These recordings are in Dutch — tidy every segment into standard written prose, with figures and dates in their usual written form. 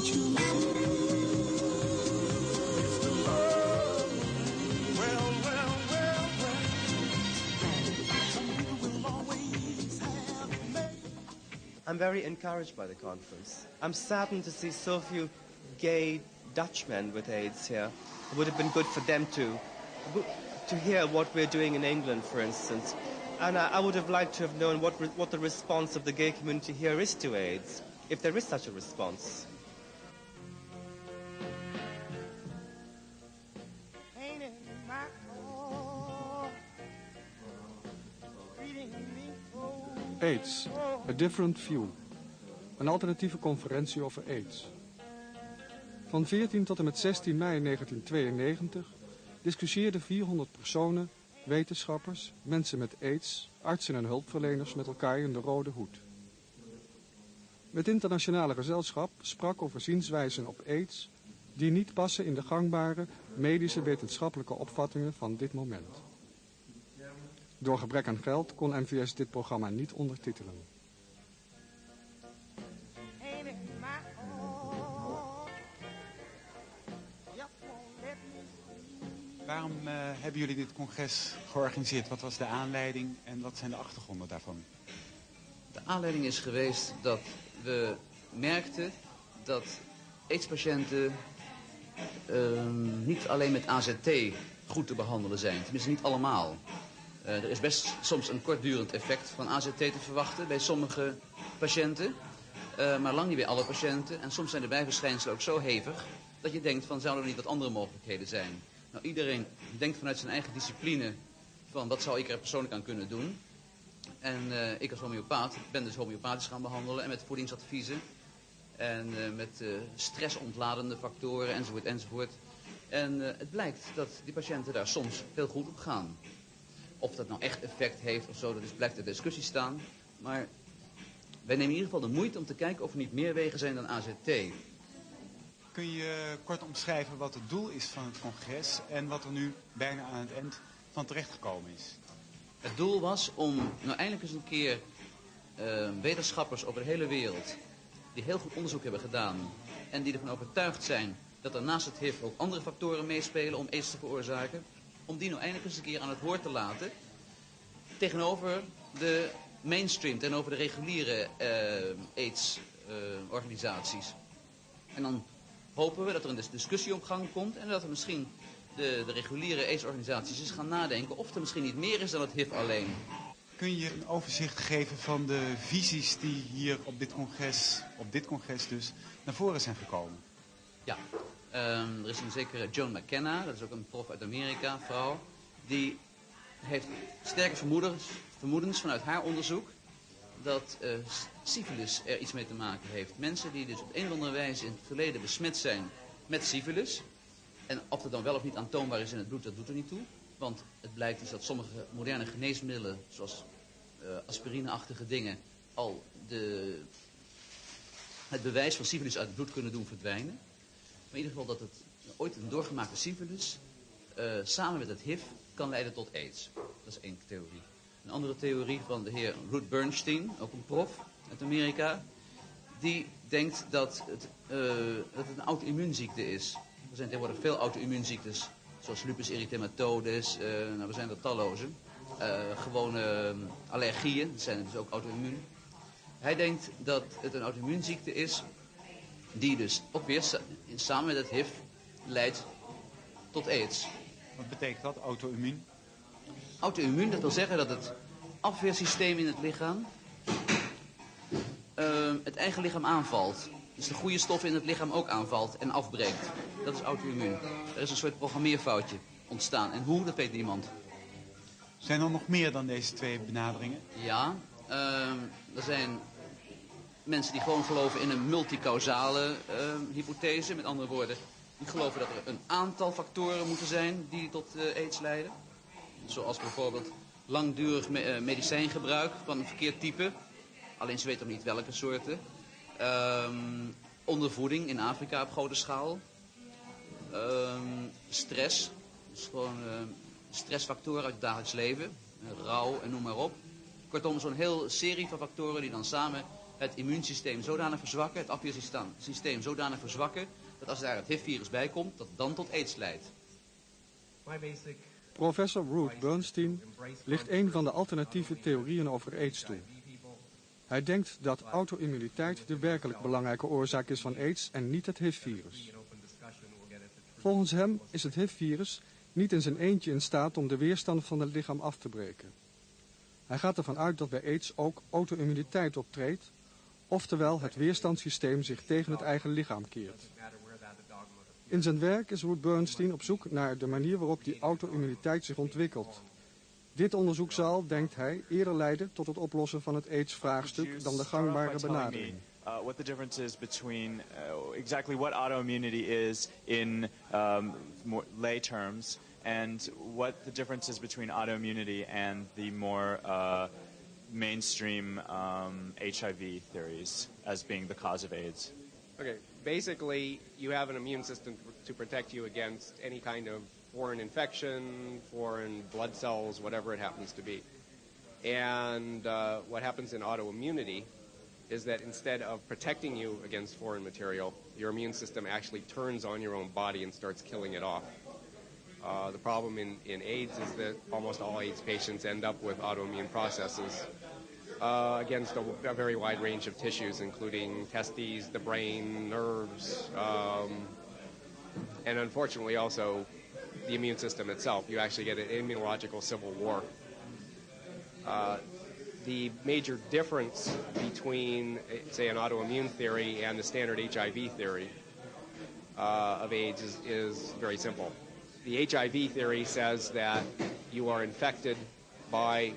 can't you see? It's the love. Well, well, well, well. Some people will always have made. I'm very encouraged by the conference. I'm saddened to see so few gay Dutchmen with AIDS here. It would have been good for them to hear what we're doing in England, for instance. And I would have liked to have known what the response of the gay community here is to AIDS, if there is such a response. AIDS, A Different View. Een alternatieve conferentie over AIDS. Van 14 tot en met 16 mei 1992 discussieerden 400 personen, wetenschappers, mensen met AIDS, artsen en hulpverleners met elkaar in de Rode Hoed. Het internationale gezelschap sprak over zienswijzen op AIDS die niet passen in de gangbare medische wetenschappelijke opvattingen van dit moment. Door gebrek aan geld kon NVS dit programma niet ondertitelen. Waarom hebben jullie dit congres georganiseerd? Wat was de aanleiding en wat zijn de achtergronden daarvan? De aanleiding is geweest dat we merkten dat AIDS-patiënten niet alleen met AZT goed te behandelen zijn. Tenminste niet allemaal. Er is best soms een kortdurend effect van AZT te verwachten bij sommige patiënten. Maar lang niet bij alle patiënten. En soms zijn de bijverschijnselen ook zo hevig dat je denkt van zouden er niet wat andere mogelijkheden zijn. Nou, iedereen denkt vanuit zijn eigen discipline van wat zou ik er persoonlijk aan kunnen doen. En ik als homeopaat ben dus homeopathisch gaan behandelen en met voedingsadviezen. En met stressontladende factoren enzovoort enzovoort. En het blijkt dat die patiënten daar soms heel goed op gaan. Of dat nou echt effect heeft of zo, dat blijft ter discussie staan. Maar wij nemen in ieder geval de moeite om te kijken of er niet meer wegen zijn dan AZT. Kun je kort omschrijven wat het doel is van het congres en wat er nu bijna aan het eind van terechtgekomen is? Het doel was om nou eindelijk eens een keer wetenschappers over de hele wereld die heel goed onderzoek hebben gedaan en die ervan overtuigd zijn dat er naast het HIV ook andere factoren meespelen om AIDS te veroorzaken, om die nou eindelijk eens een keer aan het woord te laten tegenover de mainstream, tegenover de reguliere AIDS-organisaties. En dan hopen we dat er een discussie op gang komt en dat er misschien de reguliere AIDS-organisaties eens gaan nadenken of er misschien niet meer is dan het HIV alleen. Kun je een overzicht geven van de visies die hier op dit congres dus, naar voren zijn gekomen? Ja, er is een zekere Joan McKenna, dat is ook een prof uit Amerika, vrouw, die heeft sterke vermoedens vanuit haar onderzoek dat syfilis er iets mee te maken heeft. Mensen die dus op een of andere wijze in het verleden besmet zijn met syfilis. En of het dan wel of niet aantoonbaar is in het bloed, dat doet er niet toe. Want het blijkt dus dat sommige moderne geneesmiddelen, zoals aspirineachtige dingen, al het bewijs van syfilis uit het bloed kunnen doen verdwijnen. Maar in ieder geval dat het ooit een doorgemaakte syfilis samen met het HIV kan leiden tot AIDS. Dat is één theorie. Een andere theorie van de heer Ruth Bernstein, ook een prof uit Amerika, die denkt dat het een auto-immuunziekte is. Er zijn tegenwoordig veel auto-immuunziektes, zoals lupus erythematodes, er zijn er talloze. Gewone allergieën, dat zijn dus ook auto-immuun. Hij denkt dat het een auto-immuunziekte is die dus ook weer samen met het HIV leidt tot AIDS. Wat betekent dat, auto-immuun? Auto-immuun, dat wil zeggen dat het afweersysteem in het lichaam het eigen lichaam aanvalt. Dus de goede stoffen in het lichaam ook aanvalt en afbreekt. Dat is auto-immuun. Er is een soort programmeerfoutje ontstaan. En hoe, dat weet niemand. Zijn er nog meer dan deze twee benaderingen? Ja, er zijn mensen die gewoon geloven in een multicausale hypothese. Met andere woorden, die geloven dat er een aantal factoren moeten zijn die tot AIDS leiden. Zoals bijvoorbeeld langdurig medicijngebruik van een verkeerd type. Alleen ze weten nog niet welke soorten. Ondervoeding in Afrika op grote schaal. Stress. Dus gewoon stressfactoren uit het dagelijks leven. Rouw en noem maar op. Kortom, zo'n heel serie van factoren die dan samen het immuunsysteem zodanig verzwakken, het afweersysteem zodanig verzwakken, dat als daar het HIV-virus bij komt, dat dan tot aids leidt. Professor Ruth Bernstein ligt een van de alternatieve theorieën over aids toe. Hij denkt dat auto-immuniteit de werkelijk belangrijke oorzaak is van aids en niet het HIV-virus. Volgens hem is het HIV-virus niet in zijn eentje in staat om de weerstand van het lichaam af te breken. Hij gaat ervan uit dat bij aids ook auto-immuniteit optreedt, oftewel het weerstandssysteem zich tegen het eigen lichaam keert. In zijn werk is Ruth Bernstein op zoek naar de manier waarop die auto-immuniteit zich ontwikkelt. Dit onderzoek zal, denkt hij, eerder leiden tot het oplossen van het AIDS-vraagstuk dan de gangbare benadering. What the difference is between exactly what autoimmunity is in more lay terms, and what the difference is between autoimmunity and the more mainstream HIV theories as being the cause of AIDS. Okay, basically you have an immune system to protect you against any kind of foreign infection, foreign blood cells, whatever it happens to be. And what happens in autoimmunity is that instead of protecting you against foreign material, your immune system actually turns on your own body and starts killing it off. The problem in AIDS is that almost all AIDS patients end up with autoimmune processes against a very wide range of tissues, including testes, the brain, nerves, and unfortunately also the immune system itself. You actually get an immunological civil war. The major difference between, say, an autoimmune theory and the standard HIV theory of AIDS is very simple. The HIV theory says that you are infected by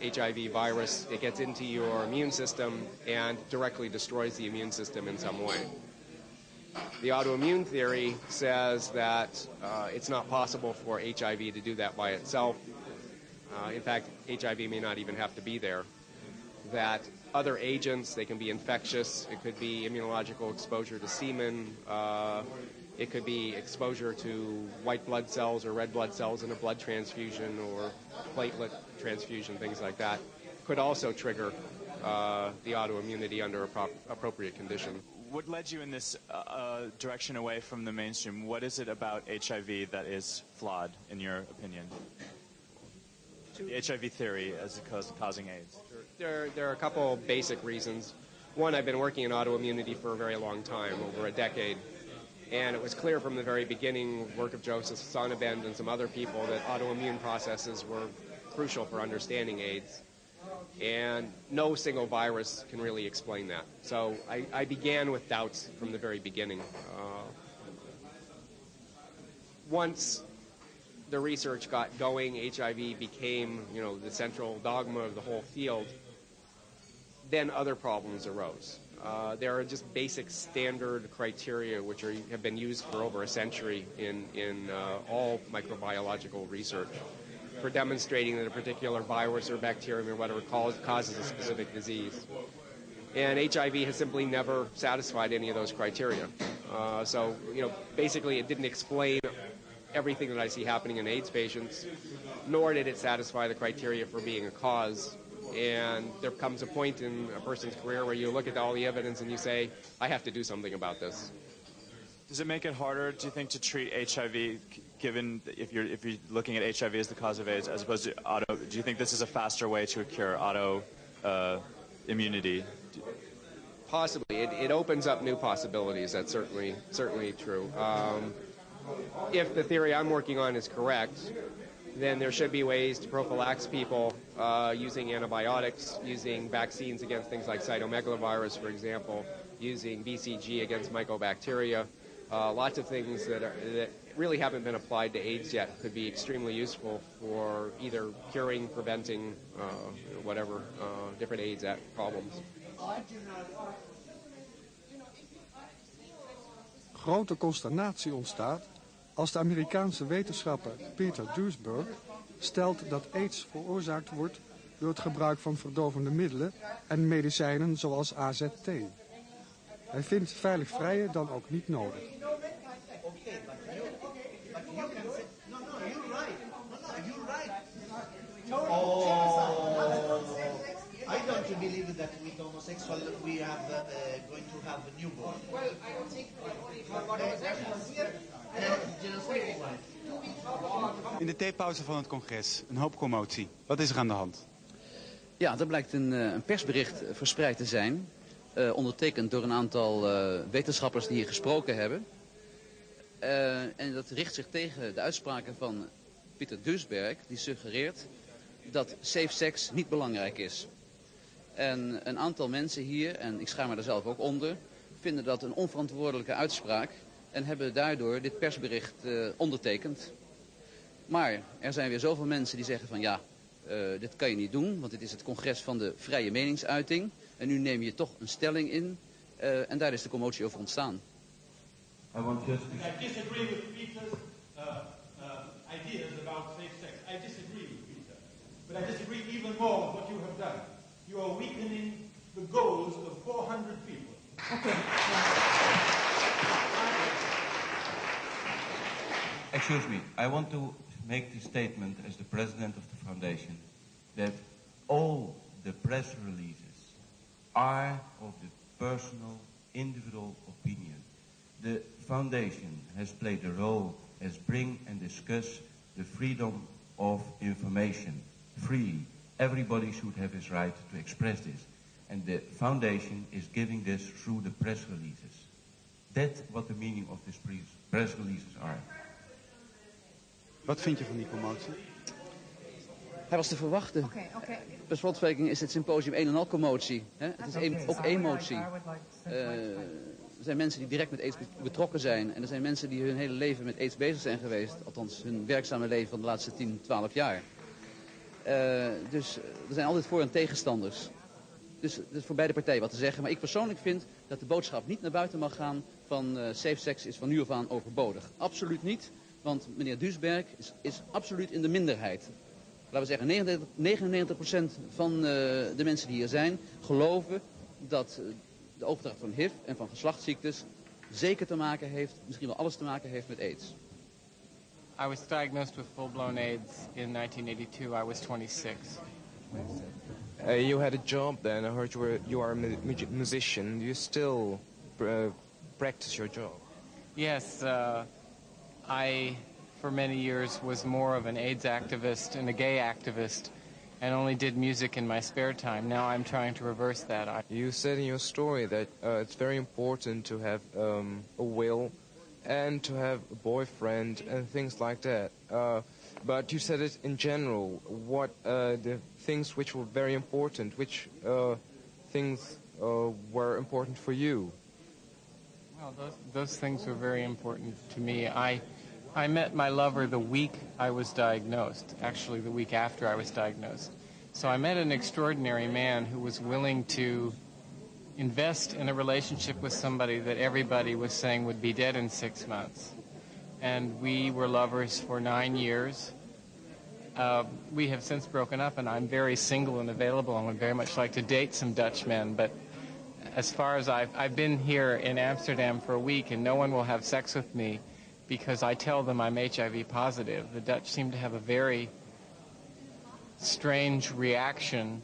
HIV virus, it gets into your immune system and directly destroys the immune system in some way. The autoimmune theory says that it's not possible for HIV to do that by itself. In fact, HIV may not even have to be there. That other agents, they can be infectious, it could be immunological exposure to semen, it could be exposure to white blood cells or red blood cells in a blood transfusion or platelet transfusion, things like that, could also trigger the autoimmunity under appropriate condition. What led you in this direction away from the mainstream? What is it about HIV that is flawed, in your opinion? The HIV theory as causing AIDS. There are a couple basic reasons. One, I've been working in autoimmunity for a very long time, over a decade. And it was clear from the very beginning, work of Joseph Sonnabend and some other people, that autoimmune processes were crucial for understanding AIDS. And no single virus can really explain that. So I began with doubts from the very beginning. Once the research got going, HIV became, the central dogma of the whole field, then other problems arose. There are just basic standard criteria which have been used for over a century in all microbiological research for demonstrating that a particular virus or bacterium or whatever causes a specific disease. And HIV has simply never satisfied any of those criteria. So, basically it didn't explain everything that I see happening in AIDS patients, nor did it satisfy the criteria for being a cause. And there comes a point in a person's career where you look at all the evidence and you say, I have to do something about this. Does it make it harder, do you think, to treat HIV, given if you're looking at HIV as the cause of AIDS, as opposed to auto? Do you think this is a faster way to cure auto immunity? Possibly. It opens up new possibilities. That's certainly true. If the theory I'm working on is correct, then there should be ways to prophylax people using antibiotics, using vaccines against things like cytomegalovirus, for example, using BCG against mycobacteria. Lots of things that really haven't been applied to AIDS yet could be extremely useful for either curing, preventing, whatever, different AIDS problems. Grote consternatie ontstaat als de Amerikaanse wetenschapper Peter Duisberg stelt dat AIDS veroorzaakt wordt door het gebruik van verdovende middelen en medicijnen zoals AZT. Hij vindt veilig vrijen dan ook niet nodig. Why don't you believe that with homosexual we have going to have a newborn? Well, I don't think only for homosexuals. In de theepauze van het congres een hoop commotie. Wat is er aan de hand? Ja, er blijkt een persbericht verspreid te zijn. Ondertekend door een aantal wetenschappers die hier gesproken hebben. En dat richt zich tegen de uitspraken van Pieter Duisberg. Die suggereert dat safe sex niet belangrijk is. En een aantal mensen hier, en ik schaar me daar zelf ook onder, vinden dat een onverantwoordelijke uitspraak. En hebben daardoor dit persbericht ondertekend. Maar er zijn weer zoveel mensen die zeggen van ja, dit kan je niet doen, want dit is het congres van de vrije meningsuiting. En nu neem je toch een stelling in en daar is de commotie over ontstaan. I disagree with Peter's ideas about safe sex. I disagree with Peter. But I disagree even more with what you have done. You are weakening the goals of 400 people. Excuse me, I want to make the statement as the president of the foundation that all the press releases are of the personal, individual opinion. The foundation has played a role as bring and discuss the freedom of information freely. Everybody should have his right to express this. And the foundation is giving this through the press releases. That's what the meaning of these press releases are. Wat vind je van die commotie? Hij was te verwachten. Per slotverrekening is het symposium een en al commotie. Hè? Het is ook emotie. Er zijn mensen die direct met aids betrokken zijn. En er zijn mensen die hun hele leven met aids bezig zijn geweest. Althans, hun werkzame leven van de laatste 10, 12 jaar. Dus er zijn altijd voor- en tegenstanders. Dus er is voor beide partijen wat te zeggen. Maar ik persoonlijk vind dat de boodschap niet naar buiten mag gaan van safe sex is van nu af aan overbodig. Absoluut niet. Want meneer Duisberg is absoluut in de minderheid. Laten we zeggen, 99% van de mensen die hier zijn geloven dat de overdracht van HIV en van geslachtsziektes zeker te maken heeft, misschien wel alles te maken heeft met aids. I was diagnosed with full-blown AIDS in 1982. I was 26. You had a job then. I heard you are a musician. Do you still practice your job? Yes, I, for many years, was more of an AIDS activist and a gay activist and only did music in my spare time. Now I'm trying to reverse that. You said in your story that it's very important to have a will and to have a boyfriend and things like that. But you said it in general. What the things which were very important, which things were important for you? Well, those things were very important to me. I met my lover the week I was diagnosed, actually the week after I was diagnosed. So I met an extraordinary man who was willing to invest in a relationship with somebody that everybody was saying would be dead in 6 months. And we were lovers for 9 years. We have since broken up, and I'm very single and available and would very much like to date some Dutch men. But as far as I've been here in Amsterdam for a week, and no one will have sex with me because I tell them I'm HIV positive. The Dutch seem to have a very strange reaction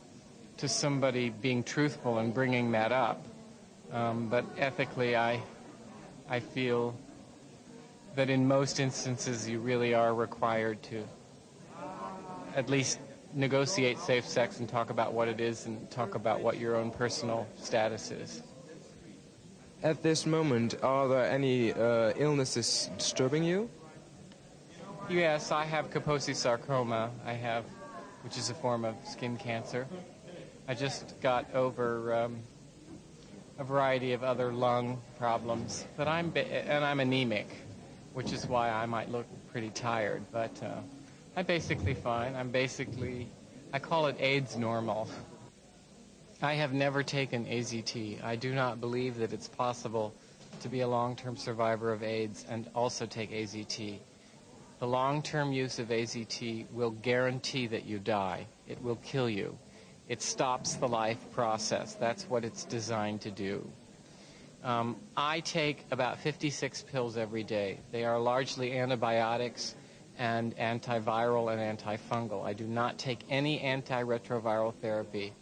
to somebody being truthful and bringing that up. But ethically, I feel that in most instances you really are required to at least negotiate safe sex and talk about what it is and talk about what your own personal status is. At this moment, are there any illnesses disturbing you? Yes, I have Kaposi sarcoma. Which is a form of skin cancer. I just got over a variety of other lung problems, but I'm anemic, which is why I might look pretty tired. But I'm basically fine. I call it AIDS normal. I have never taken AZT. I do not believe that it's possible to be a long-term survivor of AIDS and also take AZT. The long-term use of AZT will guarantee that you die. It will kill you. It stops the life process. That's what it's designed to do. I take about 56 pills every day. They are largely antibiotics and antiviral and antifungal. I do not take any antiretroviral therapy.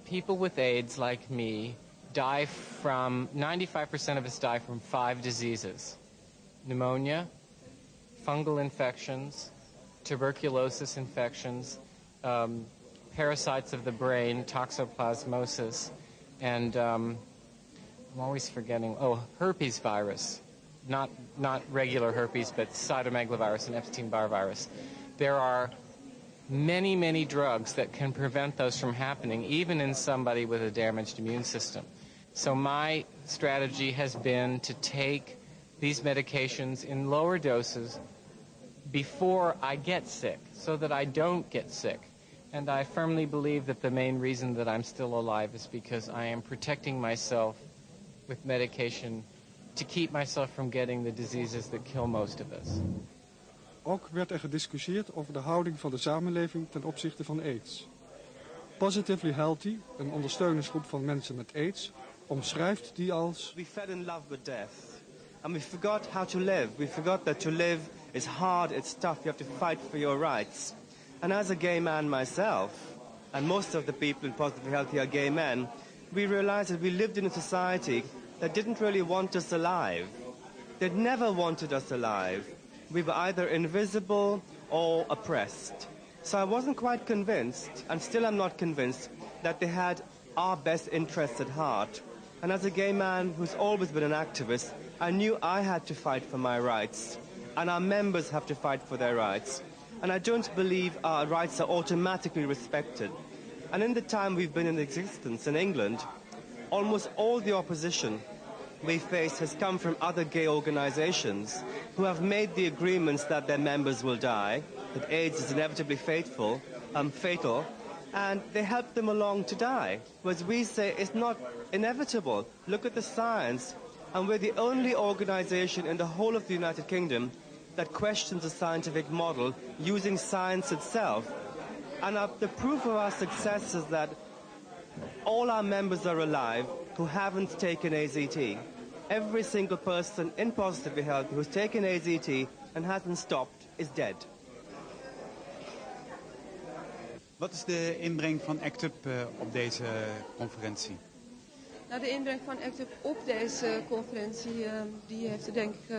People with AIDS, like me, 95% of us die from 5 diseases: pneumonia, fungal infections, tuberculosis infections, parasites of the brain, toxoplasmosis, and I'm always forgetting, herpes virus. Not regular herpes, but cytomegalovirus and Epstein-Barr virus. There are many, many drugs that can prevent those from happening, even in somebody with a damaged immune system. So my strategy has been to take these medications in lower doses before I get sick, so that I don't get sick. And I firmly believe that the main reason that I'm still alive is because I am protecting myself with medication to keep myself from getting the diseases that kill most of us. Ook werd er gediscussieerd over de houding van de samenleving ten opzichte van AIDS. Positively Healthy, een ondersteuningsgroep van mensen met AIDS, omschrijft die als: We fell in love with death, and we forgot how to live. We forgot that to live is hard, it's tough, you have to fight for your rights. And as a gay man myself, and most of the people in Positively Healthy are gay men, we realized that we lived in a society that didn't really want us alive. They never wanted us alive. We were either invisible or oppressed. So I wasn't quite convinced, and still I'm not convinced, that they had our best interests at heart. And as a gay man who's always been an activist, I knew I had to fight for my rights, and our members have to fight for their rights. And I don't believe our rights are automatically respected. And in the time we've been in existence in England, almost all the opposition we face has come from other gay organizations who have made the agreements that their members will die, that AIDS is inevitably fatal, and they help them along to die. Whereas we say it's not inevitable. Look at the science. And we're the only organization in the whole of the United Kingdom that questions the scientific model using science itself. And the proof of our success is that all our members are alive who haven't taken AZT. Every single person in Positively Healthy who's taken AZT and hasn't stopped is dead. Wat is de inbreng van ACT UP op deze conferentie? Nou, de inbreng van ACT UP op deze conferentie die heeft er denk ik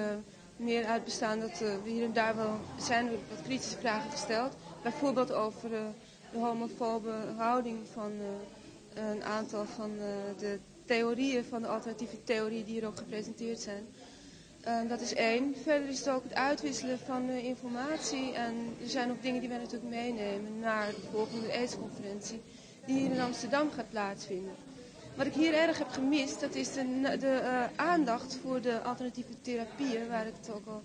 meer uit bestaan dat we hier en daar wel zijn wat kritische vragen gesteld. Bijvoorbeeld over de homofobe houding van een aantal van de theorieën, van de alternatieve theorieën die hier ook gepresenteerd zijn. Dat is één. Verder is het ook het uitwisselen van informatie. En er zijn ook dingen die wij natuurlijk meenemen naar de volgende AIDS-conferentie die hier in Amsterdam gaat plaatsvinden. Wat ik hier erg heb gemist, dat is de aandacht voor de alternatieve therapieën, waar ik het ook al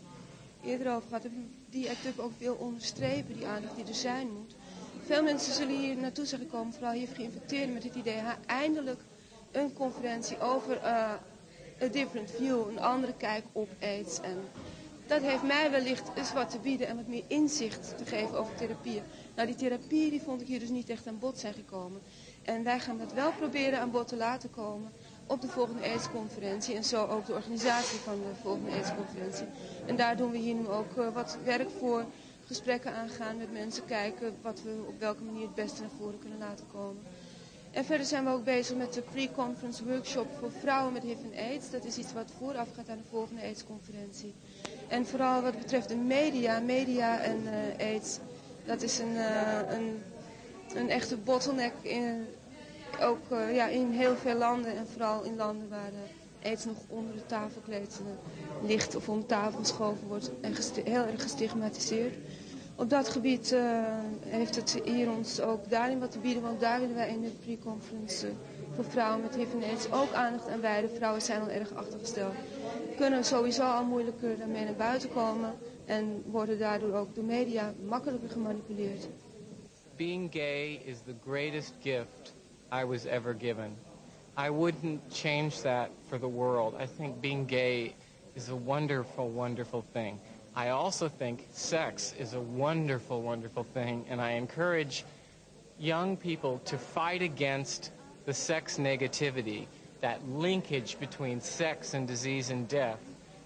eerder over gehad heb, die ACT UP ook wil onderstrepen, die aandacht die er zijn moet. Veel mensen zullen hier naartoe zijn gekomen, vooral hier geïnfecteerd met het idee, eindelijk een conferentie over a different view, een andere kijk op AIDS. En dat heeft mij wellicht eens wat te bieden en wat meer inzicht te geven over therapieën. Nou, die therapieën die vond ik hier dus niet echt aan bod zijn gekomen. En wij gaan dat wel proberen aan bod te laten komen op de volgende AIDS-conferentie. En zo ook de organisatie van de volgende AIDS-conferentie. En daar doen we hier nu ook wat werk voor. Gesprekken aangaan met mensen, kijken wat we op welke manier het beste naar voren kunnen laten komen. En verder zijn we ook bezig met de pre-conference workshop voor vrouwen met HIV en AIDS. Dat is iets wat vooraf gaat aan de volgende AIDS-conferentie. En vooral wat betreft de media en AIDS, dat is een echte bottleneck in heel veel landen. En vooral in landen waar AIDS nog onder de tafelkleed ligt of om tafel geschoven wordt en heel erg gestigmatiseerd. Op dat gebied heeft het hier ons ook daarin wat te bieden, want daar willen wij in de pre-conference voor vrouwen met HIV en AIDS ook aandacht aan wijden. Vrouwen zijn al erg achtergesteld, kunnen sowieso al moeilijker daarmee naar buiten komen en worden daardoor ook door media makkelijker gemanipuleerd. Being gay is the greatest gift I was ever given. I wouldn't change that for the world. I think being gay is a wonderful, wonderful thing. I also think sex is a wonderful, wonderful thing, and I encourage young people to fight against the sex negativity, that linkage between sex and disease and death.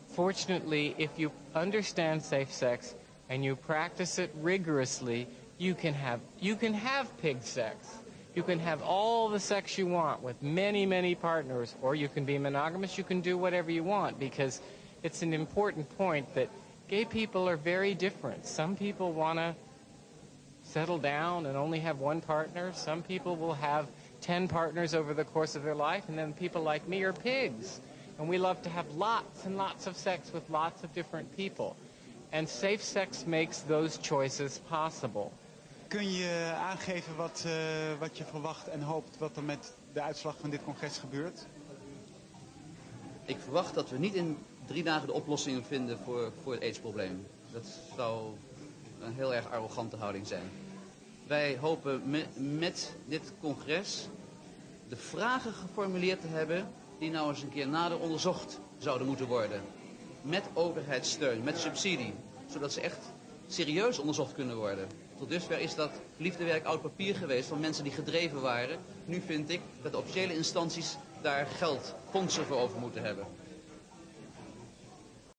Fortunately, if you understand safe sex and you practice it rigorously, you can have pig sex. You can have all the sex you want with many, many partners, or you can be monogamous. You can do whatever you want, because it's an important point that gay people are very different. Some people want to settle down and only have one partner. Some people will have 10 partners over the course of their life, and then people like me are pigs. And we love to have lots and lots of sex with lots of different people. And safe sex makes those choices possible. Kun je aangeven wat je verwacht en hoopt wat er met de uitslag van dit congres gebeurt? Ik verwacht dat we niet in 3 dagen de oplossingen vinden voor het AIDS-probleem. Dat zou een heel erg arrogante houding zijn. Wij hopen met dit congres de vragen geformuleerd te hebben die nou eens een keer nader onderzocht zouden moeten worden. Met overheidssteun, met subsidie, zodat ze echt serieus onderzocht kunnen worden. Tot dusver is dat liefdewerk oud papier geweest van mensen die gedreven waren. Nu vind ik dat de officiële instanties daar geld, fondsen voor over moeten hebben.